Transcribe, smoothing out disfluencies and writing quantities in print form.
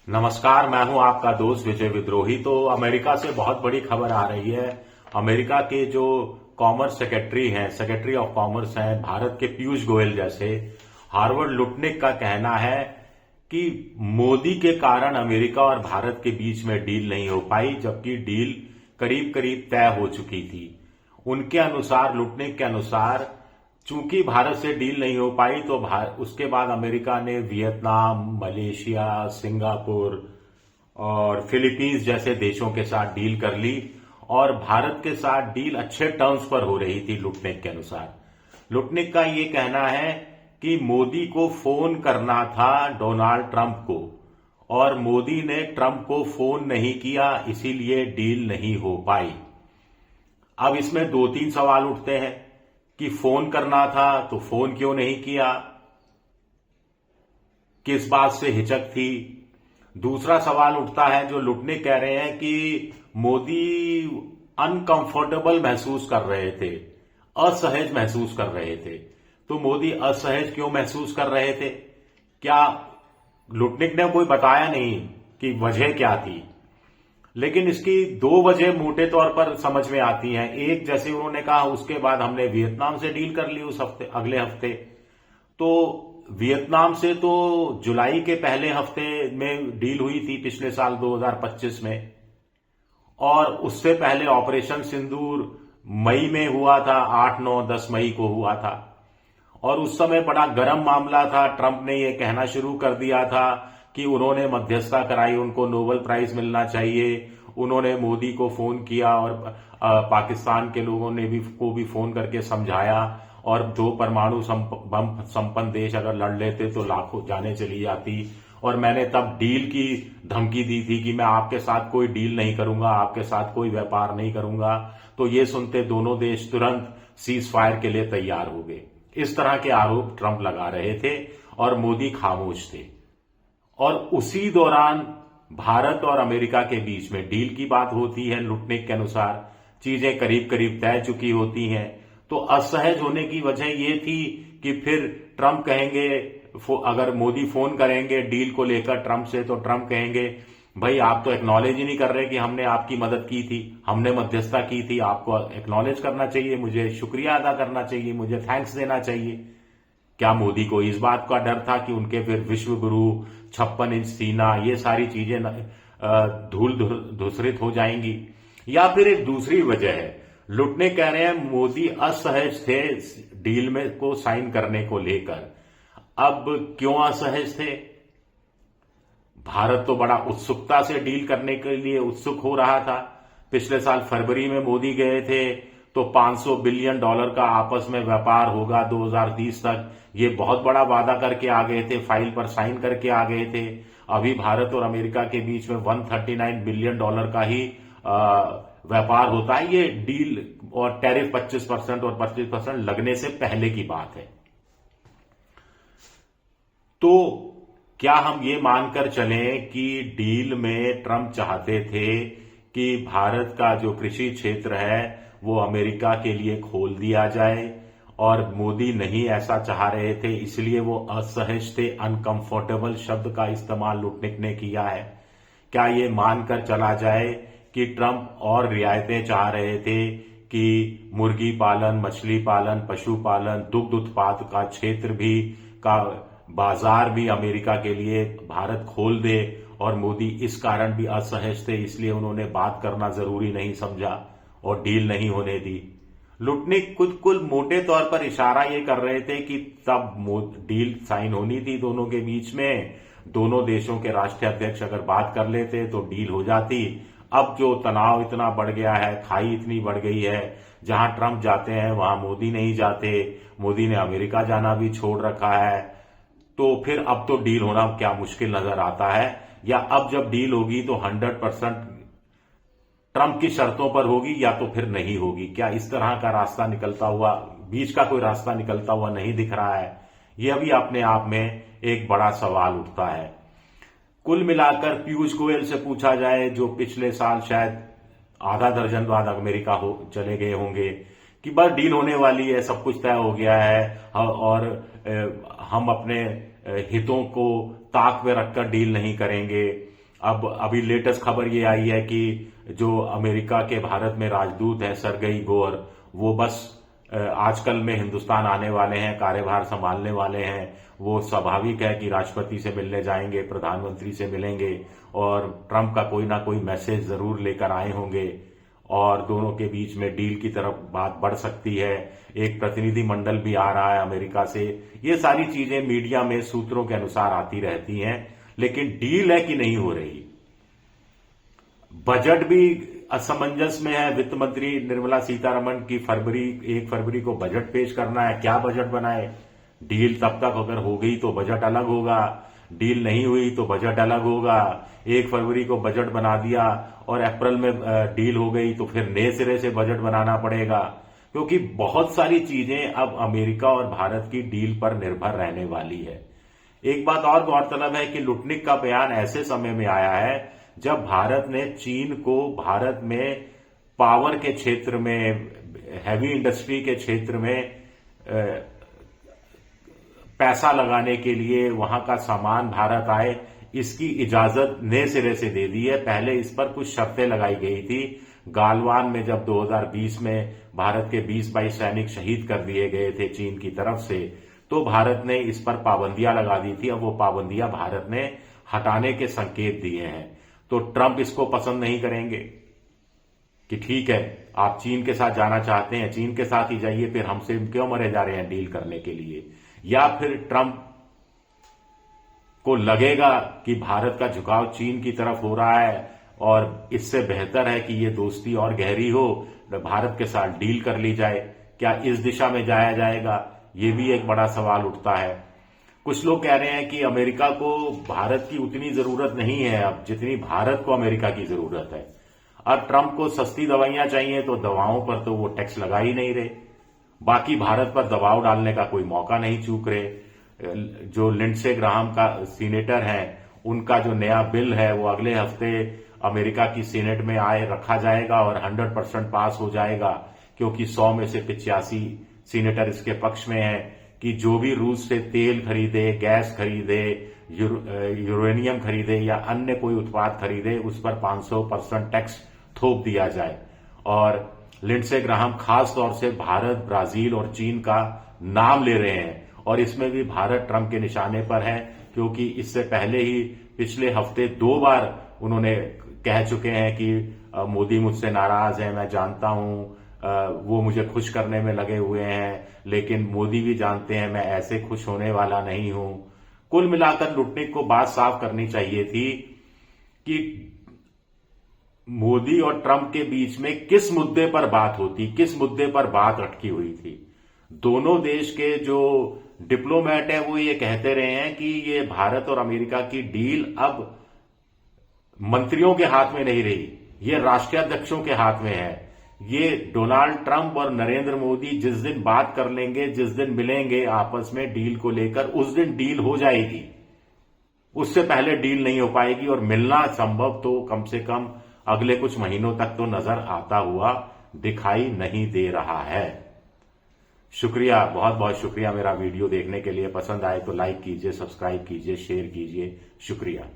नमस्कार, मैं हूं आपका दोस्त विजय विद्रोही। तो अमेरिका से बहुत बड़ी खबर आ रही है। अमेरिका के जो कॉमर्स सेक्रेटरी हैं, सेक्रेटरी ऑफ कॉमर्स हैं, भारत के पीयूष गोयल जैसे, हार्वर्ड लुटनिक का कहना है कि मोदी के कारण अमेरिका और भारत के बीच में डील नहीं हो पाई, जबकि डील करीब करीब तय हो चुकी थी। उनके अनुसार, लुटनिक के अनुसार, चूंकि भारत से डील नहीं हो पाई तो उसके बाद अमेरिका ने वियतनाम, मलेशिया, सिंगापुर और फिलीपींस जैसे देशों के साथ डील कर ली और भारत के साथ डील अच्छे टर्म्स पर हो रही थी। लुटनिक के अनुसार, लुटनिक का ये कहना है कि मोदी को फोन करना था डोनाल्ड ट्रंप को और मोदी ने ट्रंप को फोन नहीं किया, इसीलिए डील नहीं हो पाई। अब इसमें दो तीन सवाल उठते हैं कि फोन करना था तो फोन क्यों नहीं किया, किस बात से हिचक थी। दूसरा सवाल उठता है, जो लुटनिक कह रहे हैं कि मोदी अनकंफर्टेबल महसूस कर रहे थे, असहज महसूस कर रहे थे। तो मोदी असहज क्यों महसूस कर रहे थे? क्या लुटनिक ने कोई बताया नहीं कि वजह क्या थी, लेकिन इसकी दो वजह मोटे तौर पर समझ में आती हैं। एक, जैसे उन्होंने कहा, उसके बाद हमने वियतनाम से डील कर ली उस हफ्ते, अगले हफ्ते। तो वियतनाम से तो जुलाई के पहले हफ्ते में डील हुई थी पिछले साल 2025 में, और उससे पहले ऑपरेशन सिंदूर मई में हुआ था, 8, 9, 10 मई को हुआ था। और उस समय बड़ा गर्म मामला था। ट्रंप ने यह कहना शुरू कर दिया था कि उन्होंने मध्यस्थता कराई, उनको नोबेल प्राइज मिलना चाहिए। उन्होंने मोदी को फोन किया और पाकिस्तान के लोगों ने भी फोन करके समझाया, और दो परमाणु बम संपन्न देश अगर लड़ लेते तो लाखों जाने चली जाती। और मैंने तब डील की धमकी दी थी कि मैं आपके साथ कोई डील नहीं करूंगा, आपके साथ कोई व्यापार नहीं करूंगा। तो ये सुनते दोनों देश तुरंत सीज फायर के लिए तैयार हो गए। इस तरह के आरोप ट्रंप लगा रहे थे और मोदी खामोश थे। और उसी दौरान भारत और अमेरिका के बीच में डील की बात होती है। लुटनिक के अनुसार चीजें करीब करीब तय चुकी होती हैं। तो असहज होने की वजह यह थी कि फिर ट्रंप कहेंगे, अगर मोदी फोन करेंगे डील को लेकर ट्रंप से, तो ट्रंप कहेंगे, भाई आप तो एक्नॉलेज ही नहीं कर रहे कि हमने आपकी मदद की थी, हमने मध्यस्थता की थी। आपको एक्नॉलेज करना चाहिए, मुझे शुक्रिया अदा करना चाहिए, मुझे थैंक्स देना चाहिए। क्या मोदी को इस बात का डर था कि उनके फिर विश्व गुरु, 56 इंच सीना, ये सारी चीजें धूल धूसरित हो जाएंगी? या फिर एक दूसरी वजह है, लुटने कह रहे हैं मोदी असहज थे डील में को साइन करने को लेकर। अब क्यों असहज थे? भारत तो बड़ा उत्सुकता से डील करने के लिए उत्सुक हो रहा था। पिछले साल फरवरी में मोदी गए थे तो $500 बिलियन का आपस में व्यापार होगा 2030 तक, ये बहुत बड़ा वादा करके आ गए थे, फाइल पर साइन करके आ गए थे। अभी भारत और अमेरिका के बीच में $139 बिलियन का ही व्यापार होता है। ये डील और टैरिफ 25% और 25% लगने से पहले की बात है। तो क्या हम ये मानकर चलें कि डील में ट्रंप चाहते थे कि भारत का जो कृषि क्षेत्र है वो अमेरिका के लिए खोल दिया जाए, और मोदी नहीं ऐसा चाह रहे थे, इसलिए वो असहज थे। अनकंफर्टेबल शब्द का इस्तेमाल लुटनिक ने किया है। क्या ये मानकर चला जाए कि ट्रंप और रियायतें चाह रहे थे कि मुर्गी पालन, मछली पालन, पशुपालन, दुग्ध उत्पाद का क्षेत्र भी, का बाजार भी अमेरिका के लिए भारत खोल दे, और मोदी इस कारण भी असहज थे, इसलिए उन्होंने बात करना जरूरी नहीं समझा और डील नहीं होने दी। लुटनिक कुल मोटे तौर पर इशारा ये कर रहे थे कि तब डील साइन होनी थी दोनों के बीच में, दोनों देशों के राष्ट्रीय अध्यक्ष अगर बात कर लेते तो डील हो जाती। अब जो तनाव इतना बढ़ गया है, खाई इतनी बढ़ गई है, जहां ट्रंप जाते हैं वहां मोदी नहीं जाते, मोदी ने अमेरिका जाना भी छोड़ रखा है, तो फिर अब तो डील होना क्या मुश्किल नजर आता है। या अब जब डील होगी तो 100% ट्रंप की शर्तों पर होगी या तो फिर नहीं होगी। क्या इस तरह का रास्ता निकलता हुआ, बीच का कोई रास्ता निकलता हुआ नहीं दिख रहा है? यह भी अपने आप में एक बड़ा सवाल उठता है। कुल मिलाकर पीयूष गोयल से पूछा जाए, जो पिछले साल शायद आधा दर्जन बाद अमेरिका चले गए होंगे, कि बस डील होने वाली है, सब कुछ तय हो गया है और हम अपने हितों को ताक पे रखकर डील नहीं करेंगे, अब अभी लेटेस्ट खबर ये आई है कि जो अमेरिका के भारत में राजदूत हैं सरगई गोर, वो बस आजकल में हिंदुस्तान आने वाले हैं, कार्यभार संभालने वाले हैं। वो स्वाभाविक है कि राष्ट्रपति से मिलने जाएंगे, प्रधानमंत्री से मिलेंगे और ट्रंप का कोई ना कोई मैसेज जरूर लेकर आए होंगे और दोनों के बीच में डील की तरफ बात बढ़ सकती है। एक प्रतिनिधि मंडल भी आ रहा है अमेरिका से। ये सारी चीजें मीडिया में सूत्रों के अनुसार आती रहती हैं, लेकिन डील है कि नहीं हो रही। बजट भी असमंजस में है। वित्त मंत्री निर्मला सीतारमण की 1 फरवरी को बजट पेश करना है। क्या बजट बनाए? डील तब तक अगर हो गई तो बजट अलग होगा, डील नहीं हुई तो बजट अलग होगा। 1 फरवरी को बजट बना दिया और अप्रैल में डील हो गई तो फिर नए सिरे से बजट बनाना पड़ेगा, क्योंकि बहुत सारी चीजें अब अमेरिका और भारत की डील पर निर्भर रहने वाली है। एक बात और गौरतलब है कि लुटनिक का बयान ऐसे समय में आया है जब भारत ने चीन को भारत में पावर के क्षेत्र में, हैवी इंडस्ट्री के क्षेत्र में पैसा लगाने के लिए, वहां का सामान भारत आए, इसकी इजाजत नए सिरे से दे दी है। पहले इस पर कुछ शर्तें लगाई गई थी। गालवान में जब 2020 में भारत के 20-22 सैनिक शहीद कर दिए गए थे चीन की तरफ से, तो भारत ने इस पर पाबंदियां लगा दी थी। अब वो पाबंदियां भारत ने हटाने के संकेत दिए हैं। तो ट्रंप इसको पसंद नहीं करेंगे कि ठीक है, आप चीन के साथ जाना चाहते हैं, चीन के साथ ही जाइए, फिर हमसे क्यों मरे जा रहे हैं डील करने के लिए। या फिर ट्रंप को लगेगा कि भारत का झुकाव चीन की तरफ हो रहा है और इससे बेहतर है कि ये दोस्ती और गहरी हो, भारत के साथ डील कर ली जाए। क्या इस दिशा में जाया जाएगा? ये भी एक बड़ा सवाल उठता है। कुछ लोग कह रहे हैं कि अमेरिका को भारत की उतनी जरूरत नहीं है अब जितनी भारत को अमेरिका की जरूरत है। अब ट्रंप को सस्ती दवाइयां चाहिए तो दवाओं पर तो वो टैक्स लगा ही नहीं रहे, बाकी भारत पर दबाव डालने का कोई मौका नहीं चूक रहे। जो लिंडसे ग्राहम का सीनेटर है, उनका जो नया बिल है वो अगले हफ्ते अमेरिका की सीनेट में रखा जाएगा और 100% पास हो जाएगा, क्योंकि 100 में से 85 सीनेटर इसके पक्ष में है कि जो भी रूस से तेल खरीदे, गैस खरीदे, यूरेनियम खरीदे या अन्य कोई उत्पाद खरीदे, उस पर 500% टैक्स थोप दिया जाए। और लिंडसे ग्राहम खास तौर से भारत, ब्राजील और चीन का नाम ले रहे हैं और इसमें भी भारत ट्रंप के निशाने पर है, क्योंकि इससे पहले ही पिछले हफ्ते 2 बार उन्होंने कह चुके हैं कि मोदी मुझसे नाराज है, मैं जानता हूं, वो मुझे खुश करने में लगे हुए हैं, लेकिन मोदी भी जानते हैं मैं ऐसे खुश होने वाला नहीं हूं। कुल मिलाकर लुटनिक को बात साफ करनी चाहिए थी कि मोदी और ट्रंप के बीच में किस मुद्दे पर बात होती, किस मुद्दे पर बात अटकी हुई थी। दोनों देश के जो डिप्लोमेट है वो ये कहते रहे हैं कि ये भारत और अमेरिका की डील अब मंत्रियों के हाथ में नहीं रही, ये राष्ट्राध्यक्षों के हाथ में है। ये डोनाल्ड ट्रंप और नरेंद्र मोदी जिस दिन बात कर लेंगे, जिस दिन मिलेंगे आपस में डील को लेकर, उस दिन डील हो जाएगी। उससे पहले डील नहीं हो पाएगी और मिलना संभव तो कम से कम अगले कुछ महीनों तक तो नजर आता हुआ दिखाई नहीं दे रहा है। शुक्रिया, बहुत बहुत शुक्रिया मेरा वीडियो देखने के लिए। पसंद आए तो लाइक कीजिए, सब्सक्राइब कीजिए, शेयर कीजिए। शुक्रिया।